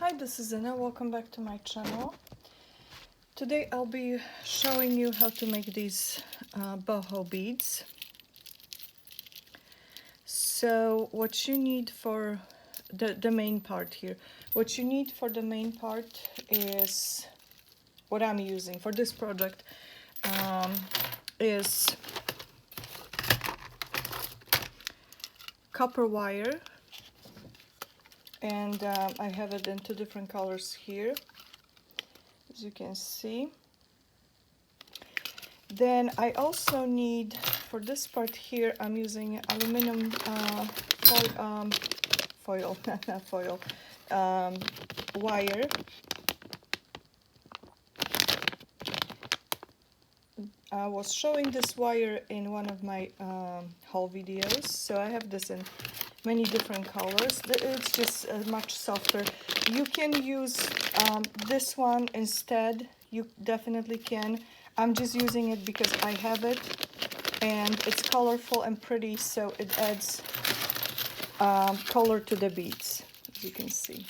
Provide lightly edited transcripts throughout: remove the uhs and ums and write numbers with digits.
Hi, this is Anna. Welcome back to my channel. Today I'll be showing you how to make these boho beads. So what you need for the main part here, what you need for the main part is what I'm using for this project is copper wire, and I have it in two different colors here, as you can see. Then I also need, for this part here, I'm using aluminum foil, not foil, wire. I was showing this wire in one of my haul videos, so I have this in many different colors. It's just much softer. You can use this one instead. You definitely can. I'm just using it because I have it and it's colorful and pretty, so it adds color to the beads, as you can see.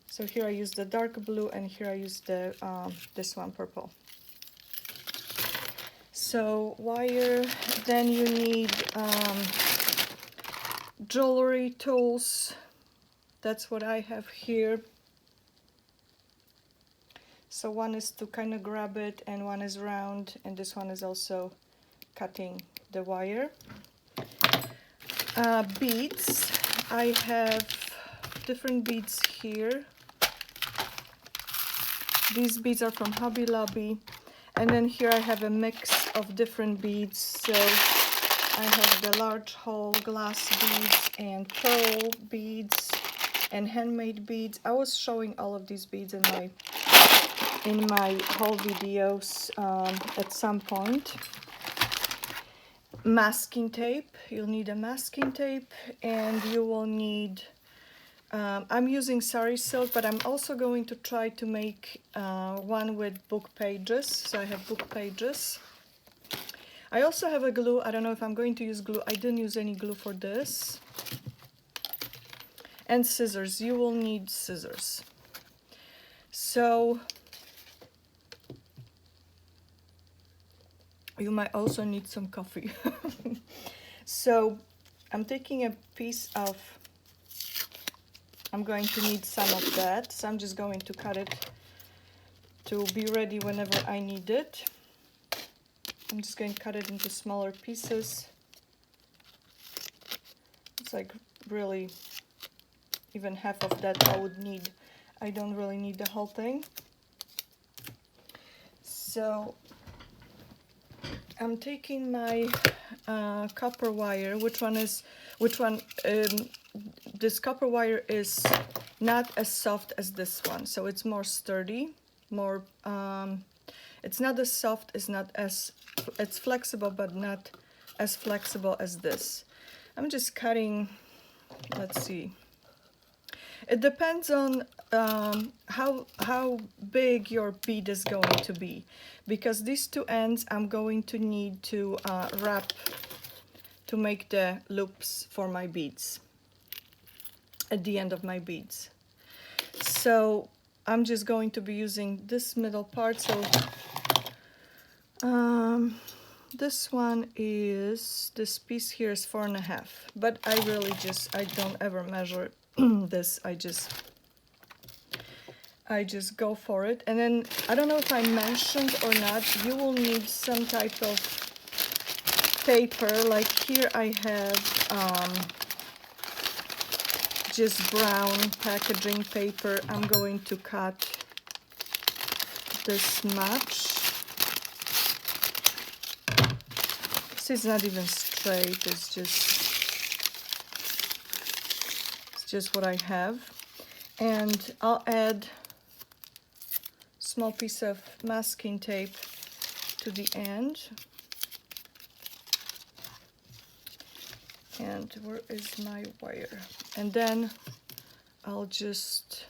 So here I use the dark blue and here I use the this one, purple. So wire, then you need jewelry tools. That's what I have here. So one is to kind of grab it and one is round, and this one is also cutting the wire. Beads, I have different beads here. These beads are from Hobby Lobby, and then here I have a mix of different beads. So I have the large hole glass beads and pearl beads and handmade beads. I was showing all of these beads in my haul videos at some point. Masking tape, you'll need a masking tape, and you will need, I'm using sari silk, but I'm also going to try to make one with book pages, so I have book pages. I also have a glue. I don't know if I'm going to use glue. I didn't use any glue for this. And scissors, you will need scissors. So you might also need some coffee. So I'm taking a piece of, I'm going to need some of that, so I'm just going to cut it to be ready whenever I need it. I'm just going to cut it into smaller pieces. It's like really even half of that I would need. I don't really need the whole thing. So I'm taking my copper wire. This copper wire is not as soft as this one, so it's more sturdy, more it's not as soft, it's flexible, but not as flexible as this. I'm just cutting, let's see, it depends on how big your bead is going to be, because these two ends I'm going to need to wrap to make the loops for my beads at the end of my beads. So I'm just going to be using this middle part. So this one is, this piece here is 4.5, but I don't ever measure this. I just go for it. And then I don't know if I mentioned or not, you will need some type of paper. Like here I have just brown packaging paper. I'm going to cut this much. See, it's not even straight, it's just what I have. And I'll add small piece of masking tape to the end. And where is my wire? And then I'll just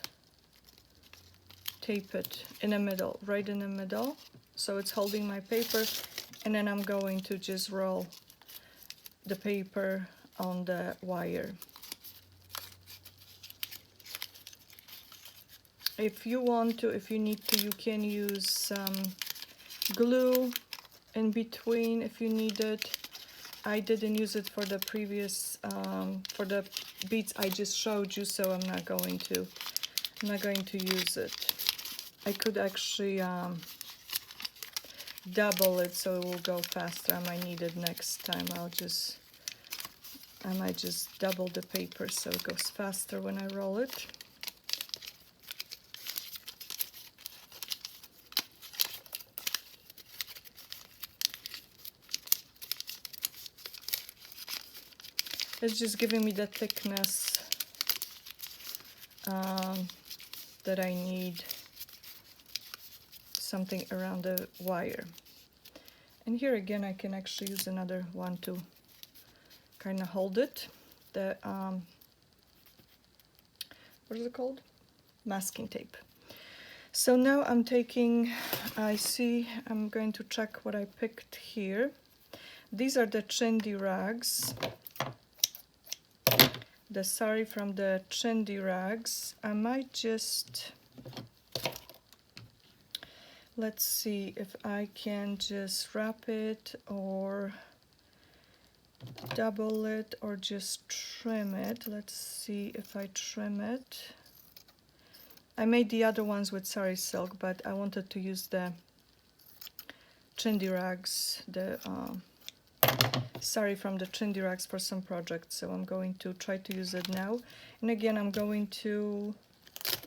tape it in the middle, right in the middle, so it's holding my paper. And then I'm going to just roll the paper on the wire. If you want to, if you need to, you can use some glue in between if you need it. I didn't use it for the previous, for the beads I just showed you, so I'm not going to use it. I could actually double it so it will go faster. I might need it next time. I might just double the paper so it goes faster when I roll it. It's just giving me the thickness that I need, something around the wire. And here again I can actually use another one to kind of hold it. The what is it called? Masking tape. So now I'm taking, I'm going to check what I picked here. These are the chindi rags. The sari from the chindi rags. I might just, let's see if I can just wrap it or double it or just trim it. Let's see if I trim it. I made the other ones with sari silk, but I wanted to use the chindi rags, the sari from the chindi rags for some projects, so I'm going to try to use it now. And again, I'm going to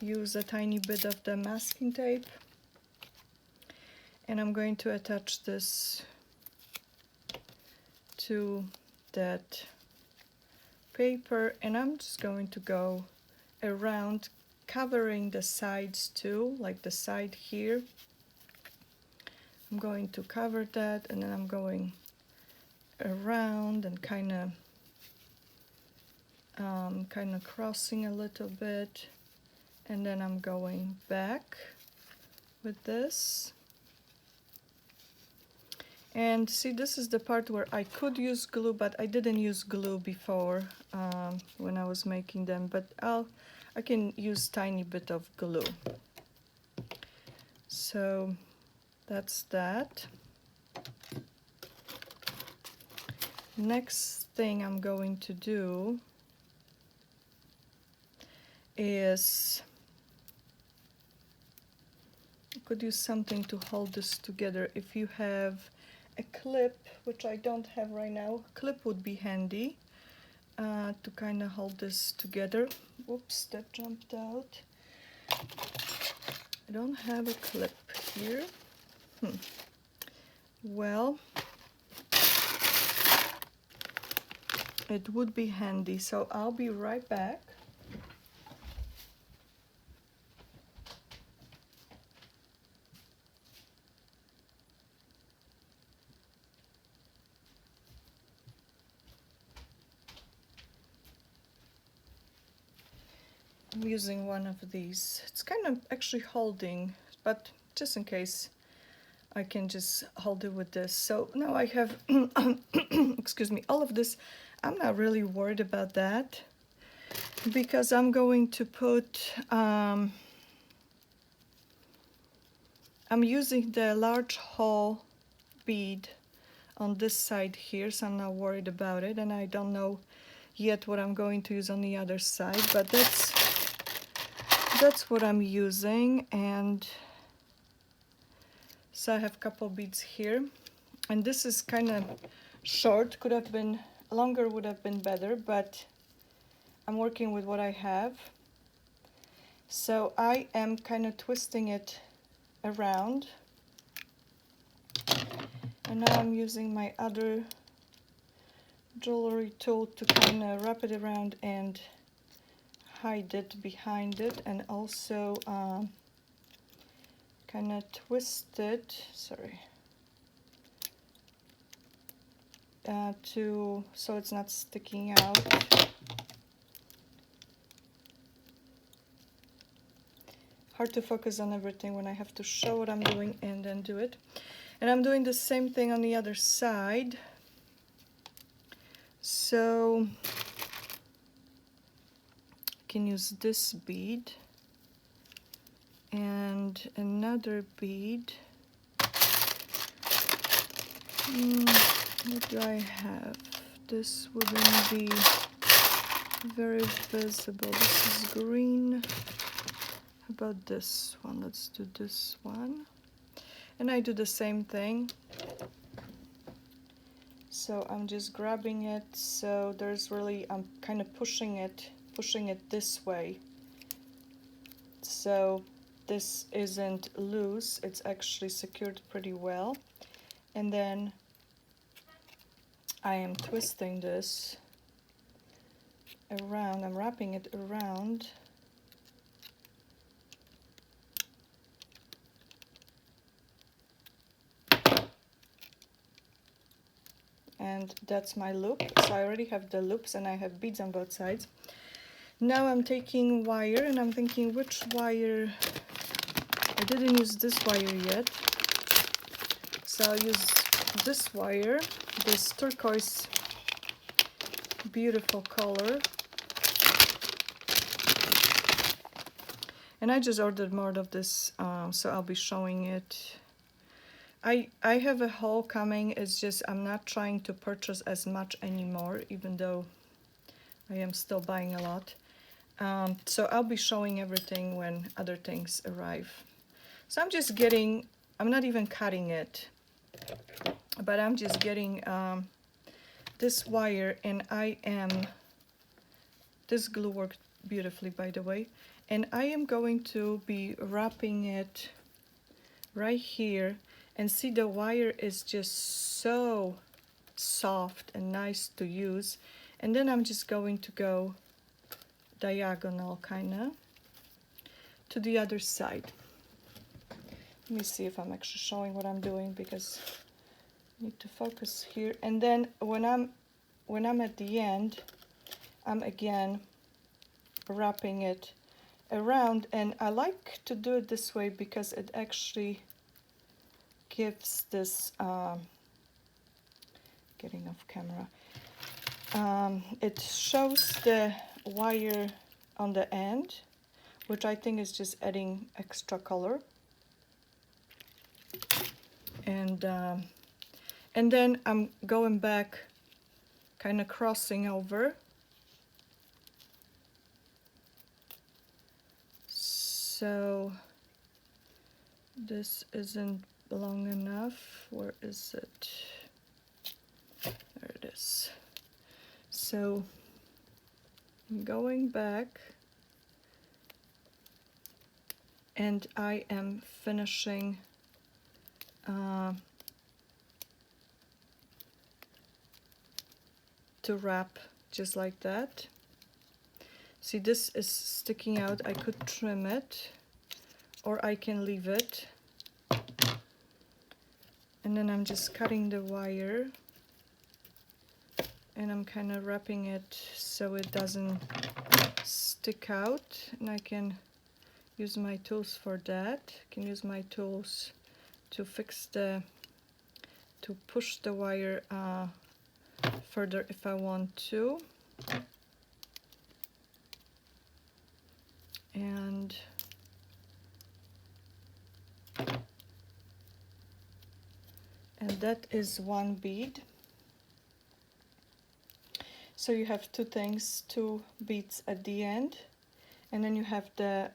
use a tiny bit of the masking tape, and I'm going to attach this to that paper, and I'm just going to go around, covering the sides too, like the side here. I'm going to cover that, and then I'm going around and kind of crossing a little bit, and then I'm going back with this. And see, this is the part where I could use glue, but I didn't use glue before when I was making them, but I can use tiny bit of glue. So that's that. Next thing I'm going to do is, I could use something to hold this together. If you have a clip, which I don't have right now, a clip would be handy to kind of hold this together. Whoops, that jumped out. I don't have a clip here. Well, it would be handy, so I'll be right back. I'm using one of these. It's kind of actually holding, but just in case, I can just hold it with this. So now I have, excuse me, all of this. I'm not really worried about that because I'm going to put, I'm using the large hole bead on this side here, so I'm not worried about it, and I don't know yet what I'm going to use on the other side, but that's what I'm using. And so I have a couple beads here, and this is kind of short, could have been longer, would have been better, but I'm working with what I have. So I am kind of twisting it around, and now I'm using my other jewelry tool to kind of wrap it around and hide it behind it, and also kind of twist it, so it's not sticking out. Hard to focus on everything when I have to show what I'm doing and then do it. And I'm doing the same thing on the other side. So I can use this bead and another bead. What do I have? This wouldn't be very visible. This is green. How about this one? Let's do this one. And I do the same thing. So I'm just grabbing it, so there's really, I'm kind of pushing it this way. So this isn't loose, it's actually secured pretty well. And then I am twisting this around, I'm wrapping it around. And that's my loop. So I already have the loops and I have beads on both sides. Now I'm taking wire and I'm thinking which wire, I didn't use this wire yet. So I'll use this wire, this turquoise, beautiful color. And I just ordered more of this, so I'll be showing it. I have a haul coming, it's just I'm not trying to purchase as much anymore, even though I am still buying a lot. So I'll be showing everything when other things arrive. So I'm just getting, I'm not even cutting it, but I'm just getting this wire, and this glue worked beautifully, by the way, and I am going to be wrapping it right here. And see, the wire is just so soft and nice to use. And then I'm just going to go diagonal kinda to the other side. Let me see if I'm actually showing what I'm doing, because I need to focus here. And then when I'm at the end, I'm again wrapping it around, and I like to do it this way because it actually gives this, getting off camera, it shows the wire on the end, which I think is just adding extra color. And then I'm going back, kind of crossing over. So this isn't long enough. Where is it? There it is. So I'm going back, and I am finishing to wrap just like that. See, this is sticking out. I could trim it, or I can leave it. And then I'm just cutting the wire, and I'm kind of wrapping it so it doesn't stick out. And I can use my tools for that. I can use my tools to to push the wire further if I want to. And that is one bead. So you have two things, two beads at the end, and then you have the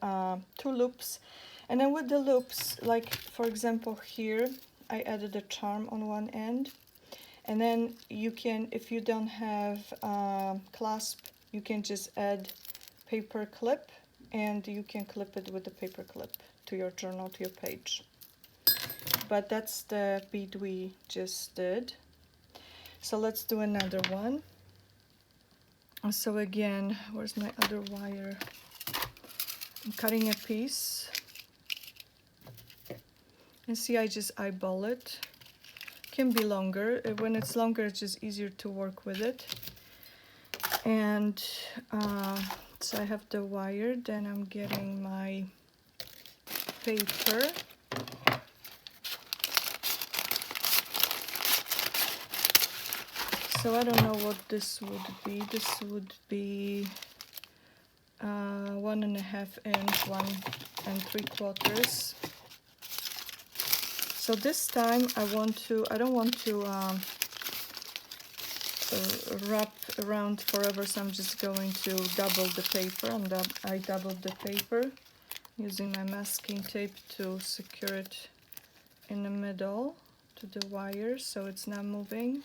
two loops. And then with the loops, like for example here, I added a charm on one end, and then you can, if you don't have clasp, you can just add paper clip, and you can clip it with the paper clip to your journal, to your page. But that's the bead we just did. So let's do another one. So again, where's my other wire? I'm cutting a piece. And see, I just eyeball it. Can be longer. When it's longer, it's just easier to work with it. And so I have the wire, then I'm getting my paper. So I don't know what this would be. This would be 1.5 inch, 1 3/4. So this time I don't want to wrap around forever, so I'm just going to double the paper, and I doubled the paper using my masking tape to secure it in the middle to the wire so it's not moving,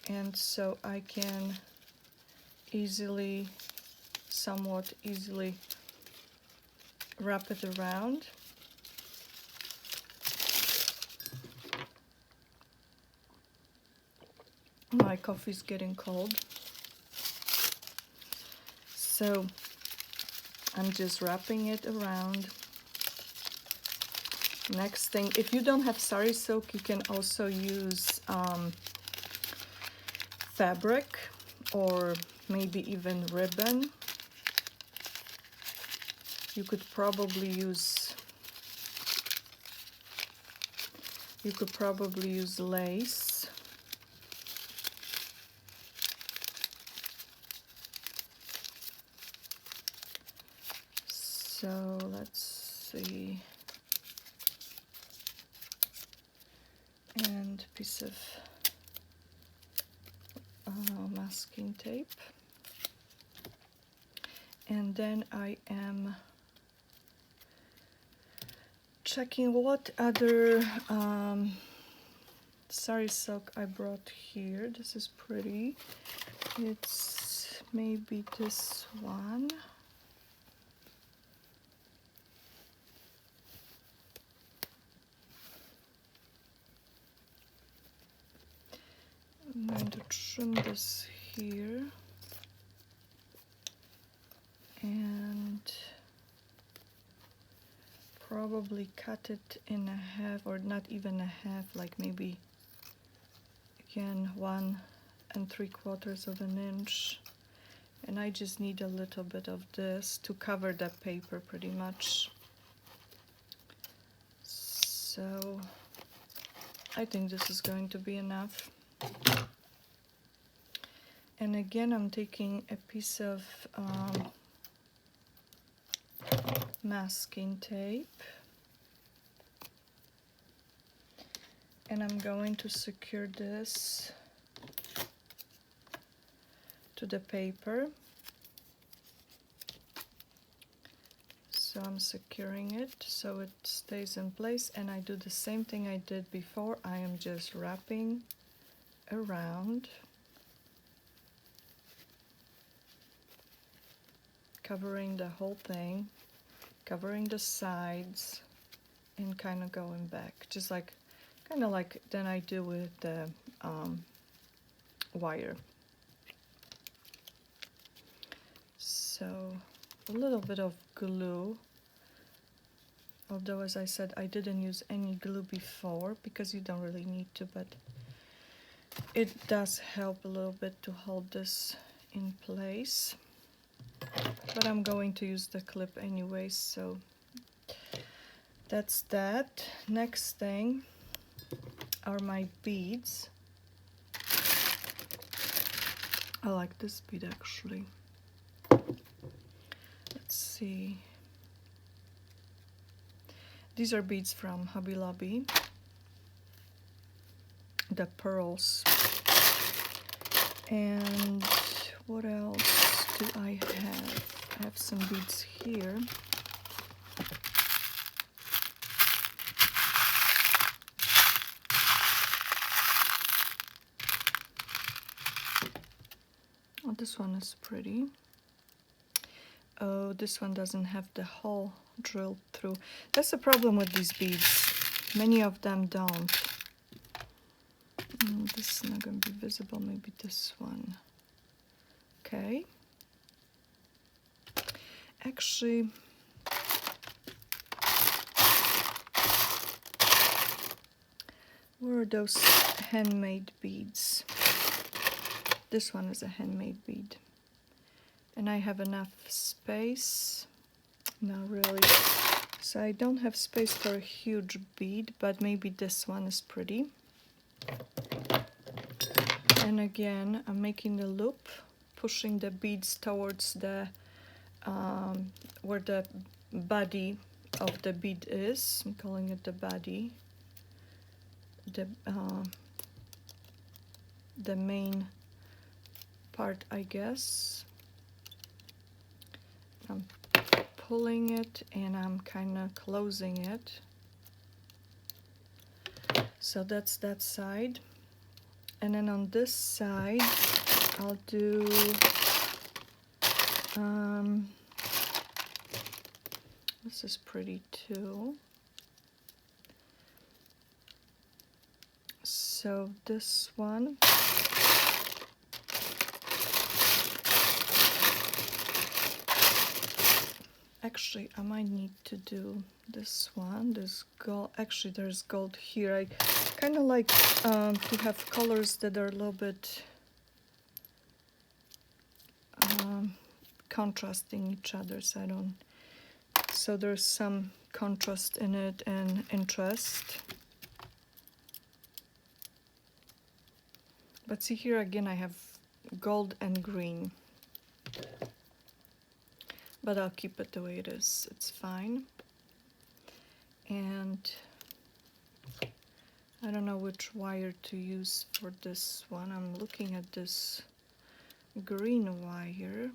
and so I can somewhat easily wrap it around. My coffee's getting cold, so I'm just wrapping it around. Next thing, if you don't have sari silk, you can also use fabric or maybe even ribbon. You could probably use lace. So let's see, and a piece of masking tape, and then I am checking what other sari silk I brought here. This is pretty. It's maybe this one. I'm going to trim this here and probably cut it in a half, or not even a half, like maybe again 1 3/4 of an inch, and I just need a little bit of this to cover that paper pretty much. So I think this is going to be enough. And again, I'm taking a piece of masking tape, and I'm going to secure this to the paper. So I'm securing it so it stays in place, and I do the same thing I did before. I am just wrapping around, covering the whole thing, covering the sides, and kind of going back, just like kind of like then I do with the wire. So a little bit of glue, although as I said I didn't use any glue before because you don't really need to, but it does help a little bit to hold this in place. But I'm going to use the clip anyway, so that's that. Next thing are my beads. I like this bead actually. Let's see. These are beads from Hobby Lobby. The pearls. And what else do I have? I have some beads here. Oh, this one is pretty. Oh, this one doesn't have the hole drilled through. That's the problem with these beads. Many of them don't. This is not going to be visible. Maybe this one. Okay. Actually, where are those handmade beads? This one is a handmade bead. And I have enough space. Not really. So I don't have space for a huge bead, but maybe this one is pretty. And again, I'm making the loop, pushing the beads towards the where the body of the bead is. I'm calling it the body, the main part, I guess. I'm pulling it and I'm kind of closing it. So that's that side. And then on this side, I'll do this is pretty too. So this one, actually I might need to do this one, this gold. Actually there's gold here. I kind of like to have colors that are a little bit contrasting each other, so there's some contrast in it and interest. But see here again, I have gold and green, but I'll keep it the way it is. It's fine. And I don't know which wire to use for this one. I'm looking at this green wire.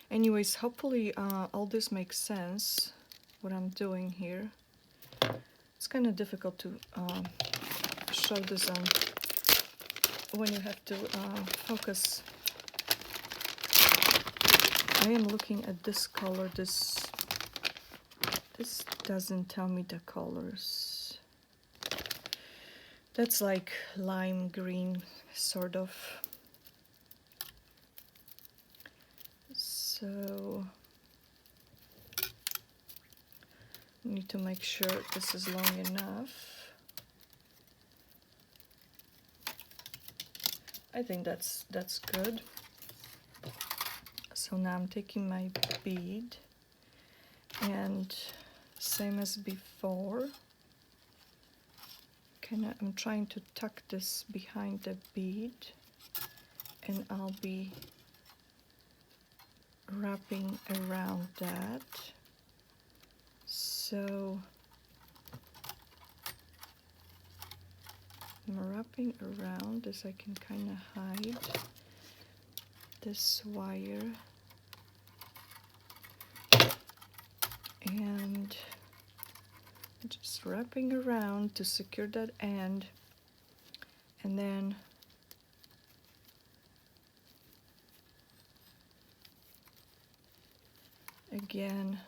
Anyways, hopefully all this makes sense, what I'm doing here. It's kind of difficult to show this on when you have to focus. I am looking at this color. This doesn't tell me the colors. That's like lime green, sort of. So need to make sure this is long enough. I think that's good. So now I'm taking my bead and same as before, I'm trying to tuck this behind the bead, and I'll be wrapping around that. So I'm wrapping around as I can kind of hide this wire, and just wrapping around to secure that end, and then again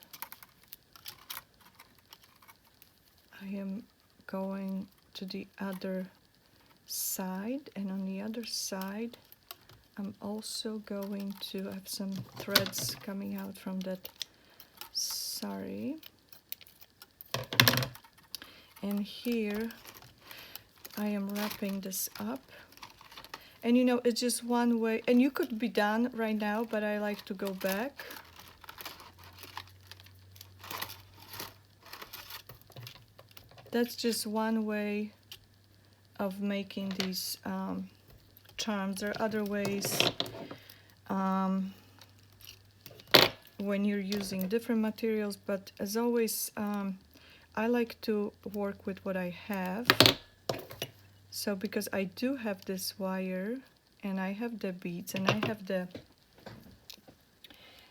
I am going to the other side, and on the other side I'm also going to have some threads coming out from that sari, and here I am wrapping this up. And you know, it's just one way, and you could be done right now, but I like to go back. That's just one way of making these charms. There are other ways when you're using different materials, but as always I like to work with what I have. So because I do have this wire, and I have the beads, and I have the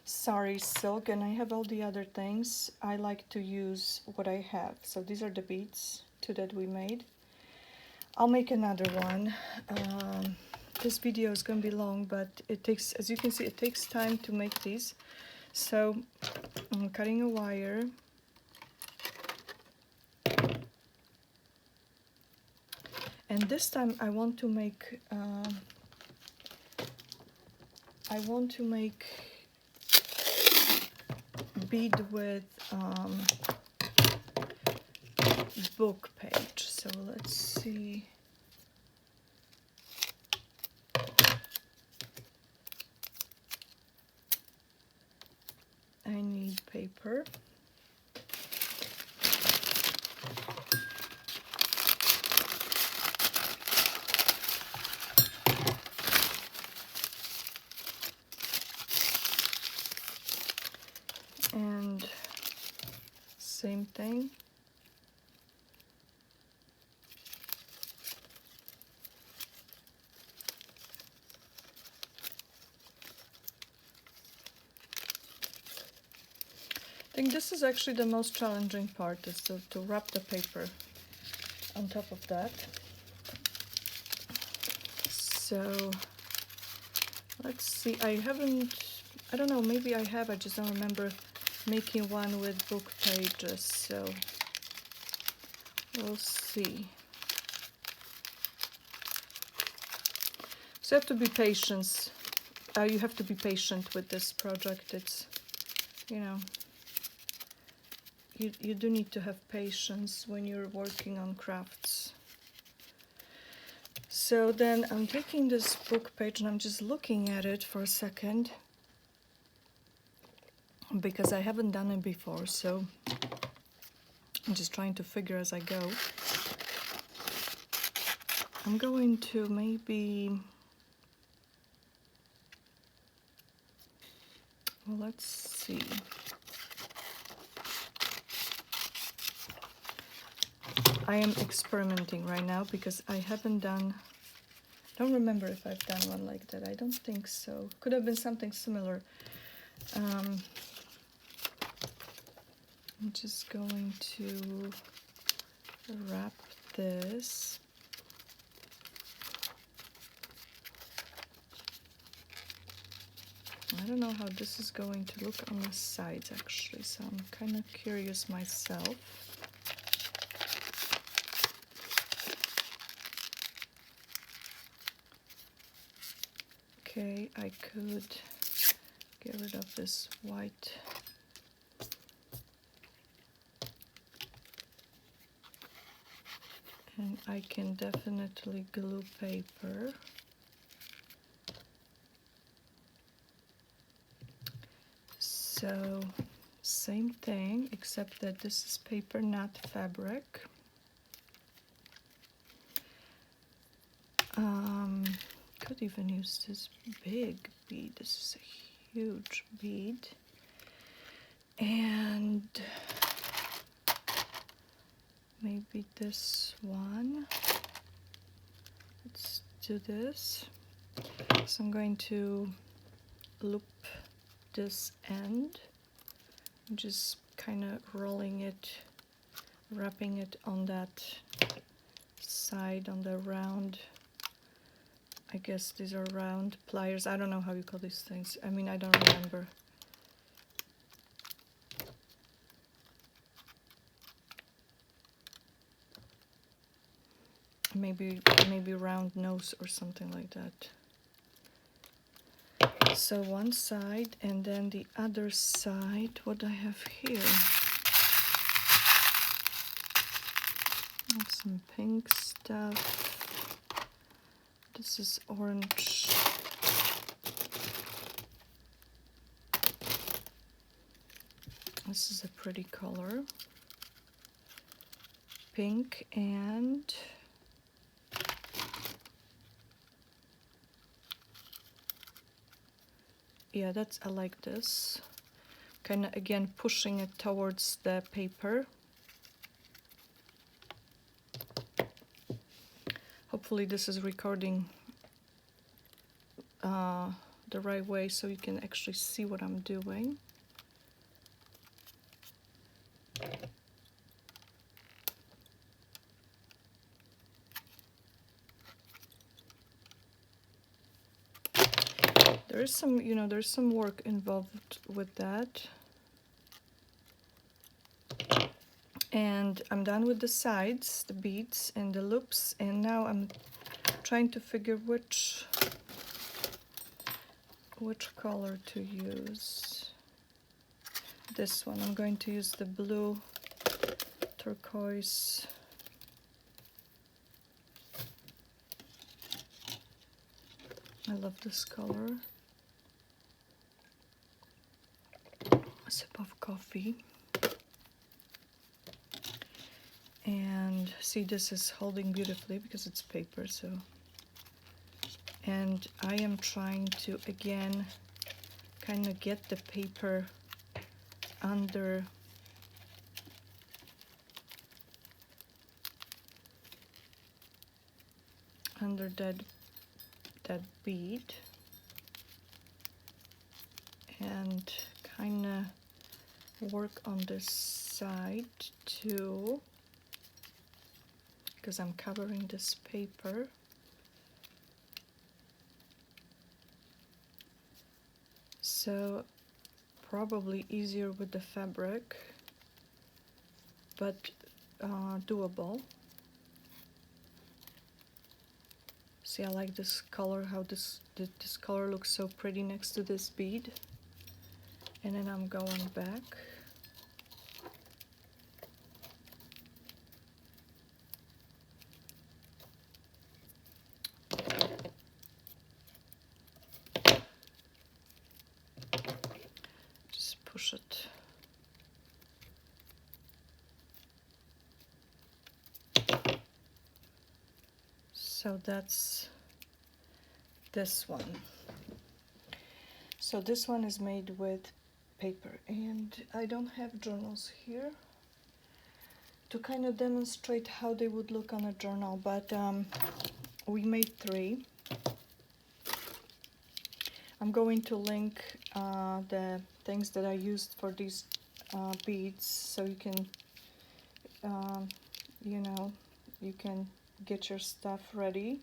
sari silk, and I have all the other things, I like to use what I have. So these are the beads, 2 that we made. I'll make another one. This video is going to be long, but it takes, as you can see, it takes time to make these. So I'm cutting a wire. And this time I want to make bead with book page. So let's see. I need paper. And same thing. I think this is actually the most challenging part, is to wrap the paper on top of that. So let's see, I don't know, maybe I have, I just don't remember making one with book pages, so we'll see. So you have to be patient. You have to be patient with this project. It's, you know, you do need to have patience when you're working on crafts. So then I'm taking this book page and I'm just looking at it for a second, because I haven't done it before, so I'm just trying to figure as I go. I'm going to maybe, well, let's see. I am experimenting right now because I haven't done, I don't remember if I've done one like that. I don't think so. Could have been something similar. I'm just going to wrap this. I don't know how this is going to look on the sides actually, so I'm kind of curious myself. Okay, I could get rid of this white. And I can definitely glue paper. So, same thing, except that this is paper, not fabric. Could even use this big bead. This is a huge bead. And maybe this one. Let's do this. So I'm going to loop this end. I'm just kind of rolling it, wrapping it on that side, on the round. I guess these are round pliers. I don't know how you call these things. I mean, I don't remember. Maybe round nose or something like that. So one side, and then the other side, what do I have here? Some pink stuff. This is orange. This is a pretty color. Pink and yeah, I like this. Kind of again pushing it towards the paper. Hopefully this is recording the right way so you can actually see what I'm doing. There is some, there's some work involved with that. And I'm done with the sides, the beads and the loops, and now I'm trying to figure which color to use. This one, I'm going to use the blue turquoise. I love this color. A sip of coffee. And see, this is holding beautifully because it's paper, so. And I am trying to, again, kind of get the paper under that bead, and kind of work on this side too, because I'm covering this paper. So probably easier with the fabric, but doable. See, I like this color, how this color looks so pretty next to this bead. And then I'm going back. Just push it. So that's this one. So this one is made with paper, and I don't have journals here to kind of demonstrate how they would look on a journal, but we made 3. I'm going to link the things that I used for these beads, so you can you know, you can get your stuff ready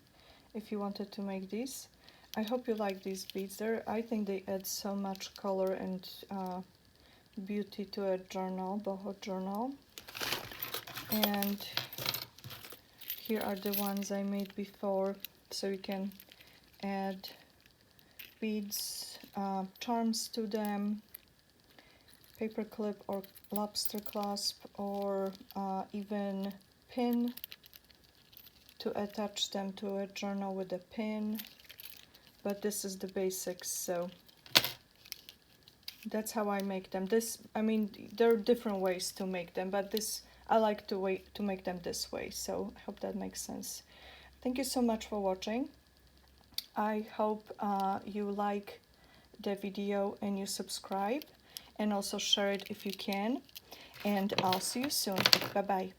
if you wanted to make these. I hope you like these beads. I think they add so much color and beauty to a journal, boho journal. And here are the ones I made before, so you can add beads, charms to them, paper clip or lobster clasp, or even pin to attach them to a journal with a pin. But this is the basics, so that's how I make them. I mean, there are different ways to make them, but I like to make them this way, so I hope that makes sense. Thank you so much for watching. I hope you like the video and you subscribe, and also share it if you can, and I'll see you soon. Bye bye.